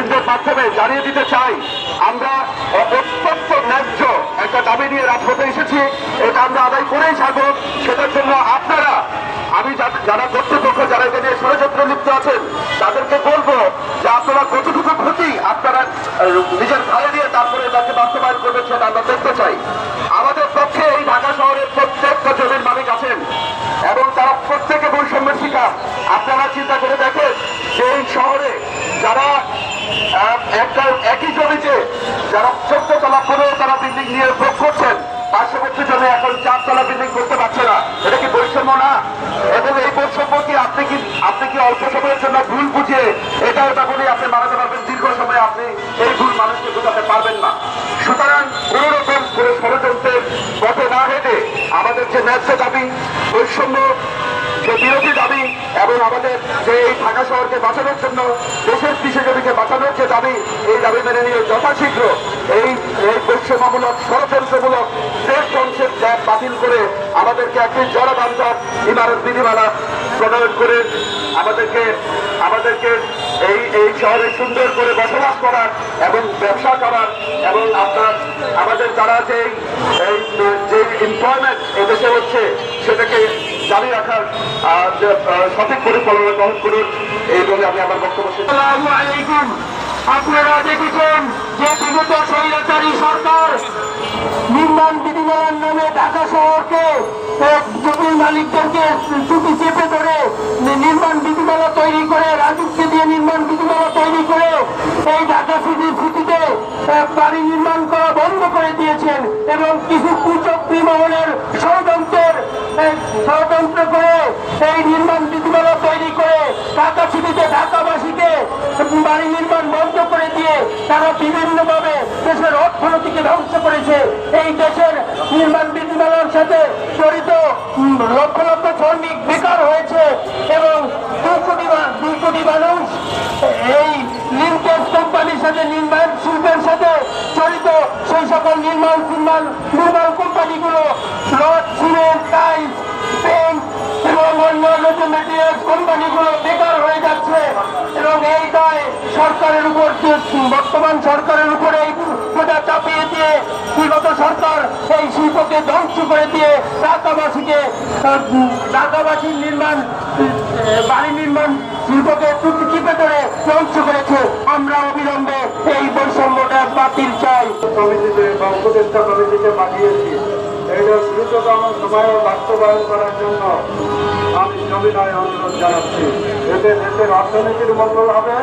বৃন্দের মাধ্যমে জানিয়ে দিতে চাই, আমরা অত্যন্ত ন্যায্য একটা দাবি নিয়ে রাজপথে এসেছি। এটা আমরা আদায় করেই ছাড়বো। সেটার জন্য আপনারা, আমি যারা কর্তৃপক্ষ, যারা এটা নিয়ে ষড়যন্ত্র লিপ্ত আছেন, তাদেরকে বলবো যে আপনারা কতটুকু ক্ষতি আপনারা নিজের ঘাড়ে দিয়ে তারপরে তাকে বাস্তবায়ন করবেন সেটা আমরা দেখতে চাই। আমাদের পক্ষে এই ঢাকা শহরের প্রত্যেকটা জমির মালিক আছেন এবং তারা প্রত্যেকে বৈষম্যের শিকার। আপনারা চিন্তা করে দেখেন যে এই শহরে যারা একই জমিতে যারা 14 তলা করেও তারা বিল্ডিং নিয়ে ভোগ করছেন, পার্শ্ববর্তী জমি এখন 4 তলা বিল্ডিং করতে পারছে না। এটা কি বৈষম্য না? এবং এই বৈষম্য কি আপনি কি অল্প সময়ের জন্য ভুল বুঝিয়ে এটা ওটা বলে আপনি মানাতে পারবেন? দীর্ঘ সময় আপনি এই ভুল মানুষকে বোঝাতে পারবেন না। সুতরাং কোন রকম করে ষড়যন্ত্রের পথে না হেঁটে আমাদের যে ন্যায্য দাবি, বৈষম্য যে বিরোধী দাবি এবং আমাদের যে এই ঢাকা শহরকে বাঁচানোর জন্য দেশের কৃষি জমিকে বাঁচানোর যে দাবি, এই দাবি মেনে নিয়ে যথাশীঘ্র এই বৈষম্যমূলক ষড়যন্ত্রমূলক দেশ ধ্বংসের ত্যাগ বাতিল করে আমাদেরকে একটি জনবান্ধব ইমারত বিধিমালা প্রণয়ন করে আমাদেরকে এই শহরে সুন্দর করে বসবাস করার এবং ব্যবসা করার এবং আমাদের যারা যে এমপ্লয়মেন্ট এদেশে হচ্ছে সেটাকে জারি রাখার সঠিক পরিকল্পনা গ্রহণ করুন। এই বলে আমি আমার বক্তব্য শেষ করছি। আসসালামু আলাইকুম। আপনারা দেখেছেন যে বিগত স্বৈরাচারী সরকার নির্মাণ বিধিমালার নামে ঢাকা শহরকে জমির মালিকদেরকে চুপি চেপে ধরে নির্মাণ বিধিমালা তৈরি করে, রাজুককে দিয়ে নির্মাণ বিধিমালা তৈরি করে এই ঢাকা সিটিতে বাড়ি নির্মাণ করা বন্ধ করে দিয়েছেন এবং কিছু কুচক্রী মহলের ষড়যন্ত্র করে এই নির্মাণ বিধিমালা তৈরি করে ঢাকা সিটিতে ঢাকাবাসীকে বাড়ি নির্মাণ বন্ধ করে দিয়ে তারা বিভিন্নভাবে দেশের অর্থনীতিকে ধ্বংস করেছে। এই দেশের নির্মাণ বিধিমালার সাথে জড়িত লক্ষ লক্ষ শ্রমিক বেকার হয়েছে এবং 2 কোটি মানুষ এই লিঙ্কেজ কোম্পানির সাথে, নির্মাণ শিল্পের সাথে জড়িত সেই সকল নির্মাণ কোম্পানিগুলো রড, সিমেন্ট, টাইলস, পেইন্ট এবং অন্যান্য যে মেটেরিয়ালস কোম্পানিগুলো বেকার হয়ে যাচ্ছে এবং এই দায় সরকারের উপর, বর্তমান সরকারের উপরে এই বোঝা চাপিয়ে দিয়ে বিগত সরকার এই শিল্পকে ধ্বংস করে দিয়ে ঢাকাবাসীর বাড়ি নির্মাণ শিল্পকে চিপে ধরে ধ্বংস করেছে। আমরা অবিলম্বে এই বৈষম্যটা বাতিল চাই। কমিটিতে বা উপদেষ্টা কমিটিতে পাঠিয়েছি। এটা দ্রুততম সময়ে বাস্তবায়ন করার জন্য আমি সবিনয় অনুরোধ জানাচ্ছি। এতে দেশের অর্থনীতির মঙ্গল হবে,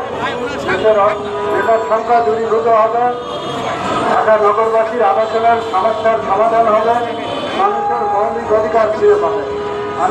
বেকার সংখ্যা দূরীভূত হবে, ঢাকা নগরবাসীর আবাসনের সমস্যার সমাধান হবে, মানুষের মৌলিক অধিকার ফিরে পাবে।